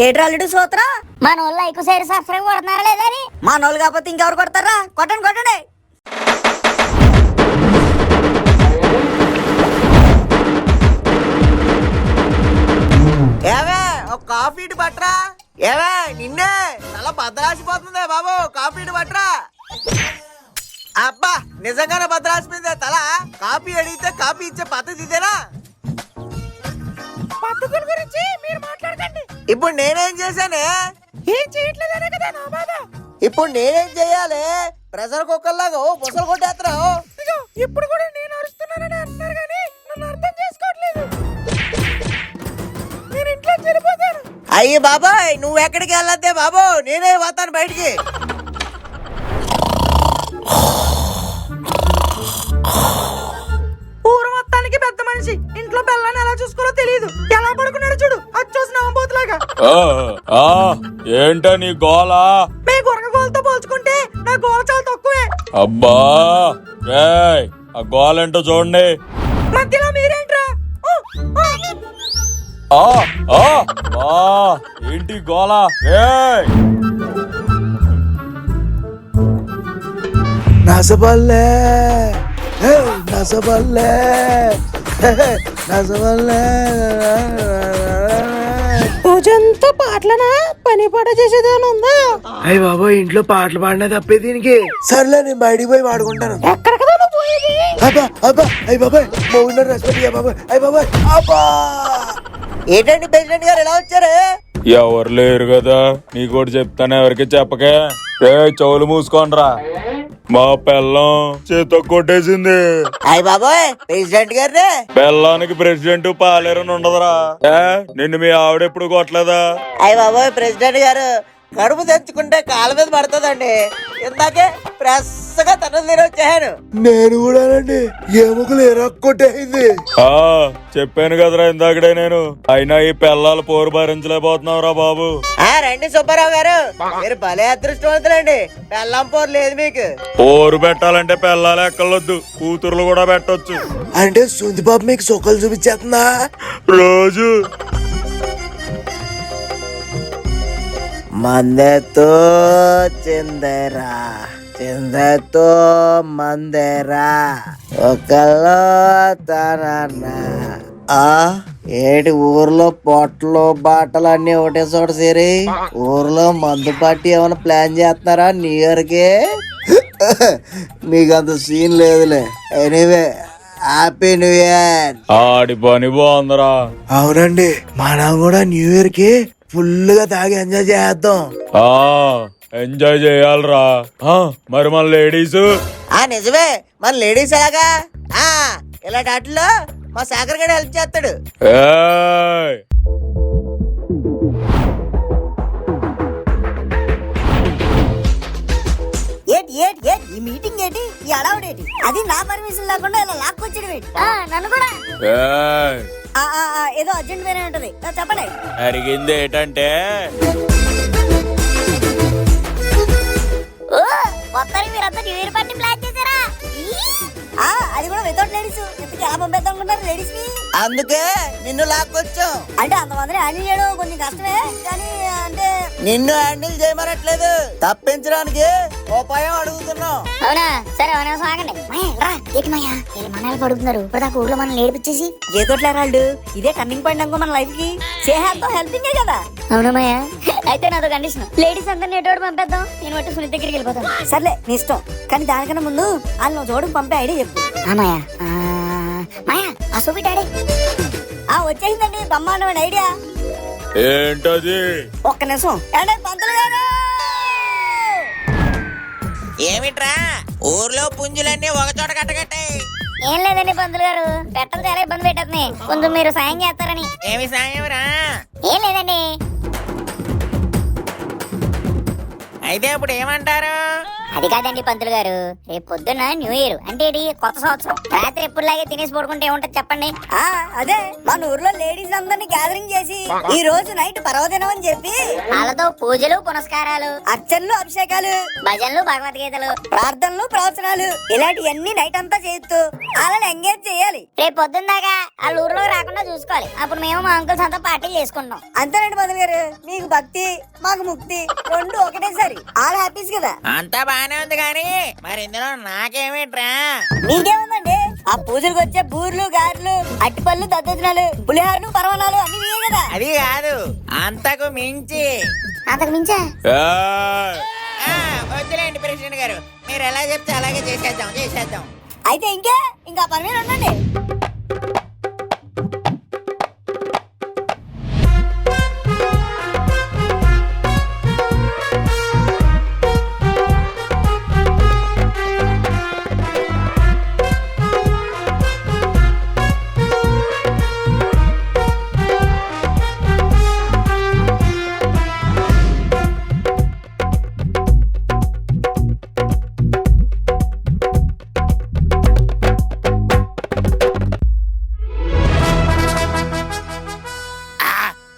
ఏడ్రాలుడు సూత్ర మన వాళ్ళు like share subscribe కొడుతున్నారా లేదని మనోళ్ళు కాకపోతే ఇంకెవరు కొడతారా? కొట్టండి కొట్టండి. ఏవే ఒక కాఫీ ఇటు పట్రా. ఏవే నిన్నే తల బద్దరాసిపోతుంది బాబు, కాఫీ ఇటు పట్రా. అబ్బా నిజంగానే బద్దరాసిపోయిందే తల. కాఫీ అడిగితే కాఫీ ఇచ్చే పద్ధతి ఇదేనా? పద్ధతుల గురించి మీరు మాట్లాడకండి. ఇప్పుడు నేనేం చేశానే? ఏం చేయట్లేదనే కదా నా బాధ. ఇప్పుడు నేనేం చెయ్యాలి? ప్రెషర్ కుక్కర్ లాగా బుసలు కొట్టేస్తున్నావు. ఇదిగో ఇప్పుడు కూడా నేను అరుస్తున్నానని అంటున్నారు కానీ నన్ను అర్థం చేసుకోవట్లేదు. నేను ఇంట్లో చెడిపోతాను. అయ్యి బాబాయ్ నువ్వెక్కడికి వెళ్ళొద్దే బాబు, నేనే పోతాను బయటికి. ఊరు మొత్తానికి పెద్ద మనిషి, ఇంట్లో పిల్లని ఎలా చూసుకోవాలో తెలియదు. ఎలా పడుకున్నాడు చూడు, అది చూసి నమ్మబోతులాగా. ఏంట నీ గోల? మీ గురక గోలతో పోల్చుకుంటే నా గోల చాలా తక్కువే. అబ్బా ఏయ్, ఆ గోలేంటో చూడండి. మధ్యలో మీరేంట్రా? ఆ ఆ ఆ ఏంటి గోల? ఏయ్ నసబల్లే నసబల్లే నసబల్లే. రోజంతా పాటలనా పని పాట చేసేదేమైనా ఉందా? అయ్యి బాబాయ్ ఇంట్లో పాటలు పాడినా తప్పే దీనికి. సర్లే నేను బయటికి పోయి పాడుకుంటాను. ఎక్కడ కదా పోయేది? అబ్బా అబ్బా అయ్యి బాబాయ్ మౌన రెస్పెక్ట్ బాబాయ్. అయ్యి బాబాయ్ అబ్బా. ఏంటండి ప్రెసిడెంట్ గారు ఎలా వచ్చారే? ఎవరు లేరు కదా, నీకోటి చెప్తాను ఎవరికి చెప్పకే. ఏ చెవులు మూసుకోనరా, మా పెళ్ళం చేతో కొట్టేసింది. అయ్యి బాబాయ్ ప్రెసిడెంట్ గారే. బెల్లానికి ప్రెసిడెంట్ పాలేరని ఉండదురా. నిన్ను మీ ఆవిడ ఎప్పుడు కొట్టలేదా? అయ్యి బాబాయ్ ప్రెసిడెంట్ గారు కడుపు తెచ్చుకుంటే కాళ్ళ మీద పడుతుందండి. ఇందాకే ఫ్రెష్ గా తన తీరు వచ్చాను. నేను కూడా ఎముకలు ఎరక్కొట్టేసింది. చెప్పాను కదరా ఇందాకడే నేను. అయినా ఈ పిల్లలు పోరు భరించలేకపోతున్నావురా బాబు. రండి సుబ్బారావు గారు, మీరు భలే అదృష్టవంతులండి. బెల్లం పోరు లేదు మీకు. పోరు పెట్టాలంటే పిల్లలు ఎక్కలొద్దు, కూతుర్లు కూడా పెట్టొచ్చు. అంటే సుందిబాబు మీకు సుఖాలు చూపించేస్తుందా రోజు? మందెతో చిందరా చిందతో మందెరా ఒకలో తనన్న. ఏటి ఊర్లో పొట్టలు బాటలు అన్ని ఒకటే చోట సేరి ఊర్లో మందు పట్టి ఏమైనా ప్లాన్ చేస్తున్నారా న్యూ ఇయర్ కి? మీకు అంత సీన్ లేదులే. Anyway happy New Year. ఆడి పని బాగుందిరా. అవునండి మనం కూడా న్యూ ఇయర్ కి ఫుల్ గా తాగి ఎంజాయ్ చేద్దాం. ఎంజాయ్ చేయాలరా. మరి మన లేడీస్? నిజమే మన లేడీస్ ఎలాగా? ఇలాంటి వాటిలో మా సాగర్ గడ హెల్ప్ చేస్తాడు. ఏంటి ఏంటి ఏంటి ఈ మీటింగ్ ఏంటి? ఈ అడవుడేటి? అది నా పర్మిషన్ లేకుండా ఇలా లాక్కొచ్చాడు ఏంటి? నన్ను కూడా ఏదో అర్జెంట్ వేరే ఉంటది, చెప్పండి. అడిగింది ఏంటంటే మొత్తానికి మీరంతా న్యూ ఇయర్ పార్టీ ప్లాన్ చేశారా? అది కూడా వితౌట్ లేడీస్. ఇంతకు ఎలా పంపేద్దాం అనుకుంటారు లేడీస్ ని? అందుకే నిన్ను లాక్కొచ్చాం. అంటే అంతమందిని హ్యాండిల్ చేయడం కొంచెం కష్టమే, కానీ అంటే నిన్ను హ్యాండిల్ చేయమనట్లేదు, తప్పించడానికి ఉపాయం అడుగుతున్నాం. అవునా? సరే అవునా సాగండి. ఏంటి మాయా మనాలు పడుతున్నారు? ఇప్పుడు ఊర్లో మనం లేడిపించేసి ఏదోట్లే రాళ్ళు. ఇదే టర్నింగ్ పాయింట్ అనుకో మన లైఫ్ కి. చేహాతో హెల్పింగే కదా. అవునా మాయా? అయితే నాతో కండిషన్, లేడీస్ అందరిని ఎటోడు పంపేద్దాం, నేను మట్టి సునీత దగ్గరికి వెళ్ళిపోతాను. సర్లే నీ ఇష్టం, కానీ దానికన్నా ముందు వాళ్ళు నువ్వు చూడకు పంపే ఐడియా చెప్పు. మాయా మాయా ఆ సూపి డాడీ వచ్చేసిందండి బ్రహ్మాండమైన ఐడియా. ఏంటది? ఒక్క నిమిషం. అంటే పంతులు గారు, ఏమిట్రా ఊర్లో పుంజులన్నీ ఒక చోట కట్టగట్టాయి? ఏం లేదండి పంతులు గారు, పెట్టలు చాలా ఇబ్బంది పెట్టేస్తుంది, కొంచెం మీరు సాయం చేస్తారని. ఏమి సాయం రా? ఏం లేదండి. అయితే ఇప్పుడు ఏమంటారు? అది కాదండి పంతులు గారు, రేపు పొద్దున్న న్యూ ఇయర్ అంటే ఇది కొత్త సంవత్సరం. రాత్రి ఎప్పుడులాగే తినేసి పడుకుంటే ఏముంటది చెప్పండి. ఆ అదే మన ఊర్లో లేడీస్ అందరినీ గ్యాదరింగ్ చేసి ఈ రోజు నైట్ పర్వదినం అని చెప్పి వాళ్ళతో పూజలు పునస్కారాలు, అర్చనలు అభిషేకాలు భజనలు, భగవద్గీతలు, ప్రార్థనలు ప్రవచనాలు ఇలాంటివన్నీ నైట్ అంతా చేస్తూ వాళ్ళని ఎంగేజ్ చేయాలి. రేపు పొద్దున్న దాకా వాళ్ళ ఊర్లో రాకుండా చూసుకోవాలి. అప్పుడు మేము మా అంకుల్స్ అంతా పార్టీలు చేసుకుంటాం. అంతేనండి మధు గారు, మీకు భక్తి మాకు ముక్తి రెండు ఒకటేసారి ఆల్ హ్యాపీస్ కదా. అంతా బానే ఉంది కానీ మరి ఇందులో నాకేమిట్రా? మీకేముందండి, ఆ పూజలకు వచ్చే బూర్లు గారెలు అట్టిపళ్ళు దద్దోజనాలు పులిహారలు పరవనాలు అన్ని మీయే కదా. అది కాదు, అంతకు మించి. అంతకు మించా ఏయ్! వద్దులేండి ప్రెసిడెంట్ గారు, మీరు ఎలా చెప్తే అలాగే చేసేద్దాం. అయితే ఇంకా పని మీద ఉండండి.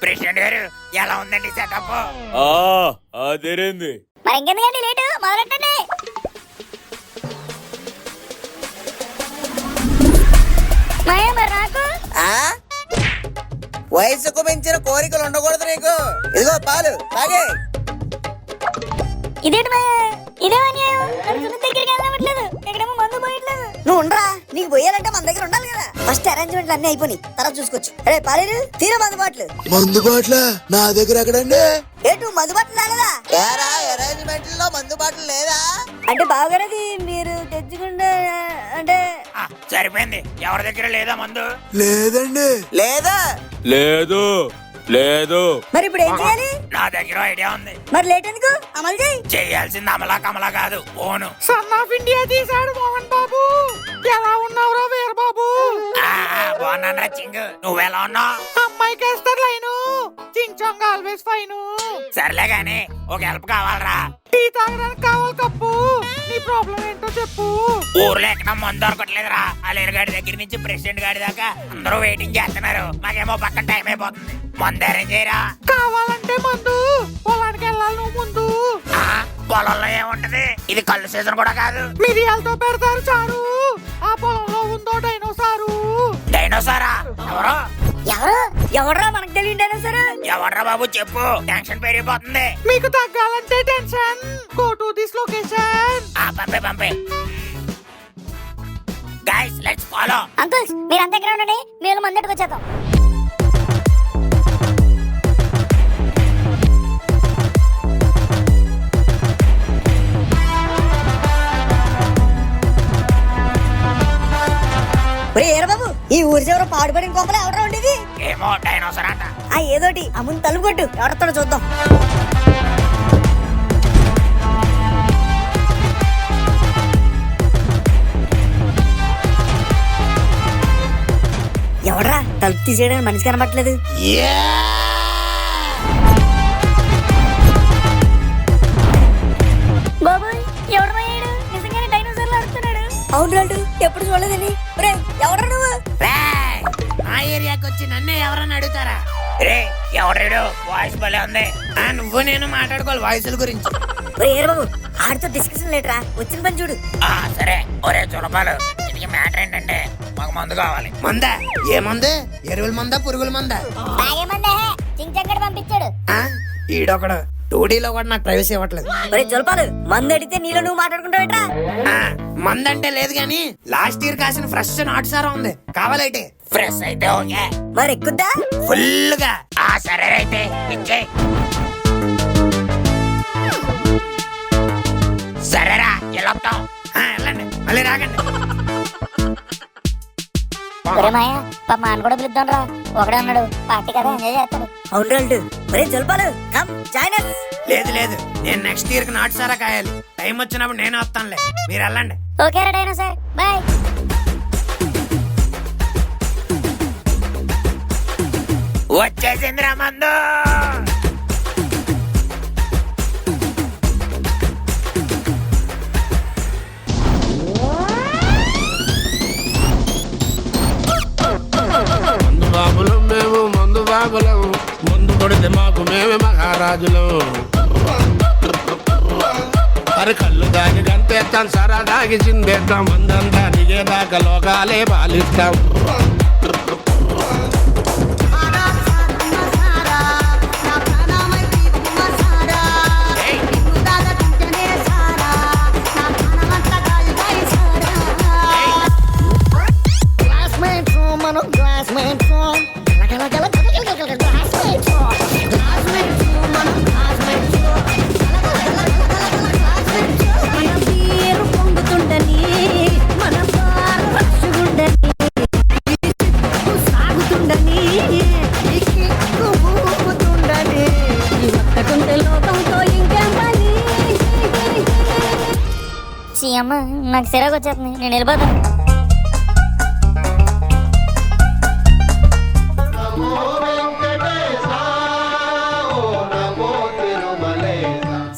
ప్రెసిడెంట్ గారు ఎలా ఉందండి సెటప్? అదేరేంది. మరి ఇంకెందుకండి లేటు, మొదలెట్టండి. మాయా మరి నాకు వయసుకు మించిన కోరికలు ఉండకూడదు నీకు. ఇదిగో పాలు తాగే. ఇదేంటి మాయా, ఇదేం అన్యాయం. నడుచున్న దగ్గరికి వెళ్ళవట్లేదు, ఎక్కడేమో మందు పోయట్లేదు. నువ్వు ఉండరా, నీకు పోయాలంటే మన దగ్గర ఉండాలి కదా. ఫస్ట్ అరేంజ్మెంట్లు అన్ని అయిపోయి తర్వాత చూసుకోవచ్చు. అరే పాలేరు తీర మందు బాటలు. మందు బాట్ల నా దగ్గర ఎక్కడండి? ఏంటి మందు బాటలు రాలేదా? అరేంజ్మెంట్ లో మందు బాటలు లేదా? అంటే బావగారది మీరు తెచ్చుకుంటే అంటే సరిపోయింది. ఎవరి దగ్గర లేదా మందు? లేదండి. లేదా? లేదు లేదు. మరి ఇప్పుడు ఏం చేయాలి? నా దగ్గర ఐడియా ఉంది. మరి లేట్ ఎందుకు, అమలు చేయి. చేయాల్సింది అమలా కమలా కాదు, ఓను. సన్ ఆఫ్ ఇండియా తీశాడు మోహన్ బాబు. ఎలా ఉన్నావురా వీర బాబు? బాగున్నాను చింగు, నువ్వెలా ఉన్నావు? అమ్మాయికి వేస్తారు లైను, చించాంగ్ ఆల్వేస్ ఫైన్. సర్లే గాని ఒక హెల్ప్ కావాలరా. టీ తాగడానికి కావాలి కప్పు. నీ ప్రాబ్లం ఏంటో చెప్పు. ఊర్లో ఎక్కడ మందు దొరకట్లేదురా. అలీర్ గాడి దగ్గర నుంచి ప్రెసిడెంట్ గాడి దాకా అందరూ వెయిటింగ్ చేస్తున్నారు. మాకేమో పక్కన టైం అయిపోతుంది. మందు అరేంజ్ చేయరా. కావాలంటే మందు పొలానికి వెళ్ళాలి నువ్వు ముందు. పొలంలో ఏముంటది, ఇది కళ్ళు సీజన్ కూడా కాదు. మిరియాలతో పెడతారు చారు. ఆ పొలంలో ఉందో డైనోసారు. డైనోసారా? ఎవరు? ఎవడరా మనకు తెలియదు సరే. ఎవర్రా బాబు చెప్పు, టెన్షన్ పెరిగిపోతుంది. మీకు తగ్గాలంటే tension go to this location. పంపే గైస్, లెట్స్ ఫాలో. అంకుల్స్ మీరు అంత దగ్గర ఉండండి, మేము మందటికి వచ్చేద్దాం. బాబు ఈ ఊరి చివర పాడుపడిన కొంపలు ఎవడరా ఉండేది? ఏమో డైనోసార్ అంట. ఏదోటి ఆ ముందు తలుపు కొట్టు, ఎవడతాడో చూద్దాం. ఎవడరా తలుపు తీసేయడానికి మనిషి కనబట్టలేదు. బాబాయ్ ఎవడమయ్యాడు, నిజంగానే డైనోసార్లు ఆడుతున్నాడు. అవును రాడు, ఎప్పుడు చూడలేదని. ఎవడరా నువ్వు? ఆ ఏరియాకి వచ్చి నన్నే ఎవరన్నా అడుగుతారా? రే ఎవడాడు, వాయిస్ భలే ఉంది. నువ్వు నేను మాట్లాడుకోవాలి వాయిస్ల గురించి. బాబు ఆడితో డిస్కషన్ లేటరా, వచ్చిన పని చూడు. సరే ఒరే చులపాలు, ఇది మ్యాటర్ ఏంటంటే మాకు మందు కావాలి. మందా? ఏ మందు? ఎరువుల మందా పురుగుల మందా? తాగే మందే చించంగడి పంపించాడు. ఈడొకడు టూడీలో కూడా నాకు ప్రైవసీ ఇవ్వట్లేదు. జొల్పాలు మందు అడిగితే నీలో నువ్వు మాట్లాడుకుంటావేట్రా? మందంటే లేదు గాని లాస్ట్ ఇయర్ కాసిన ఫ్రెష్ నాటుసారా ఉంది, కావాలైతే. ఫ్రెష్ అయితే ఓకే, మరి ఎక్కుద్దా? ఫుల్ గా. సరే అయితే ఇచ్చే. సరేరా వెళ్ళొస్తాం. వెళ్ళండి, మళ్ళీ రాగండి. ఒరే మాయా పాప ఆయన కూడా పిలుద్దాం రా, ఒకడే ఉన్నాడు పార్టీ కదా ఎంజాయ్ చేస్తాడు. అవును రాడు. జొల్పాలు కమ్ జాయిన్ us. లేదు నేను నెక్స్ట్ ఇయర్ కి నాటుసారా కాయాలి. టైం వచ్చినప్పుడు నేను వస్తానులే, మీరు వెళ్ళండి. ఓకే రా డైనోసార్, బాయ్. వచ్చేసిందిరా మందు. మనమే మహారాజులు. అరే కళ్ళు దాగి గంతేస్తాం, సరదాగి చిందేస్తాం, మందంతా దిగేదాకా లోకాలే పాలిస్తాం. అమ్మ నాకు సిరాకు వచ్చేస్తుంది, నేను వెళ్ళిపోతాను.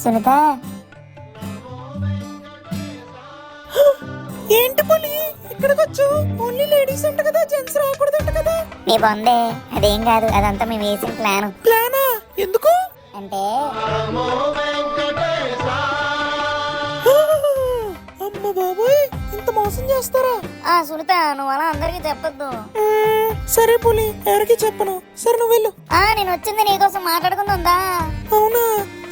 సునీత ఏంటి పులి ఇక్కడికి వచ్చు? ఓన్లీ లేడీస్ అంట కదా, జెంట్స్ రాకూడదంట కదా. నీ బొందే, అదేం కాదు, అదంతా మేము వేసిన ప్లాన్. ప్లానా? ఎందుకు అంటే అమ్మ బాబోయ్, ఇంత మోసం చేస్తారా? సునీత నువ్వు అలా అందరికి చెప్పొద్దు. సరే పులి, ఎవరికి చెప్పను. సరే నువ్వు వెళ్ళు. నేను వచ్చింది నీకోసం మాట్లాడుకుందా. అవునా?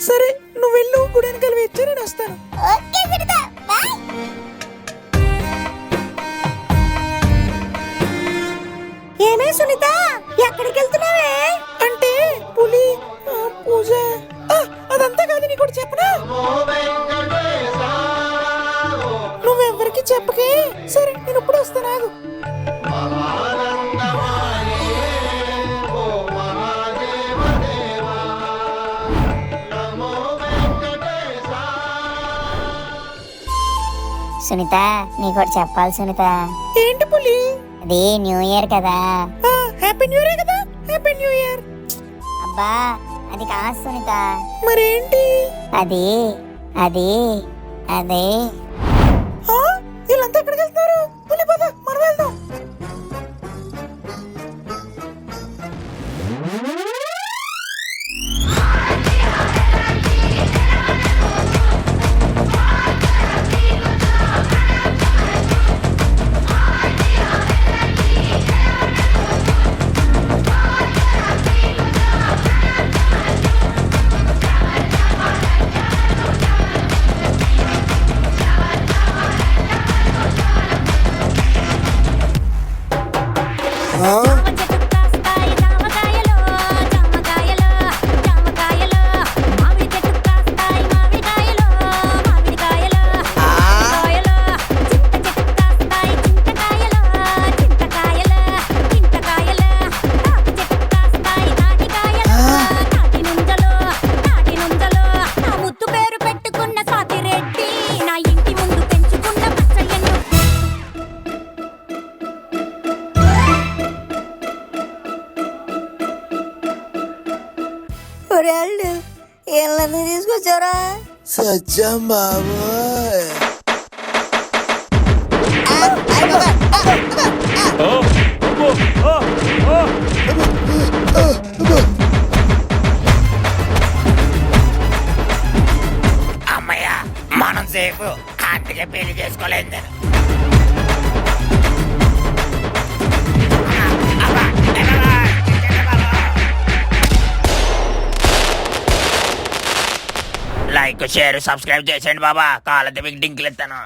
సరే నువ్వు వెళ్ళు, గుడి వెనకాల వచ్చి నేను వస్తాను. Okay Sunita, bye. ఏమే సునీత, ఎక్కడికి వెళ్తున్నావే? అంటే పులి పూజ అదంతా కాదు, నీకు కూడా చెప్పనా? నువ్వెవ్వరికి చెప్పకే. సరే నేను ఇప్పుడు వస్తాను, ఆగు. సునీత నీకోటి చెప్పాలి సునీత. ఏంటి పులి? అది న్యూ ఇయర్ కదా. హ్యాపీ న్యూ ఇయర్ కదా. Happy New year. అబ్బా అది కాదు సునీత. మరేంటి? అది అది అదే. వీళ్ళంతా ఎక్కడికి వెళ్తున్నారు? పులి పద, మనం వెళ్దాం. వీళ్ళని తీసుకొచ్చారా? సత్యం బాబోయ్. అమ్మయ్య మనం సేఫ్, అందుకే పెళ్లి చేసుకోలేదు నేను. లైక్ షేర్ సబ్స్క్రైబ్ చేసేయండి బాబా, కావాలంటే మీకు డింకులు ఇస్తాను.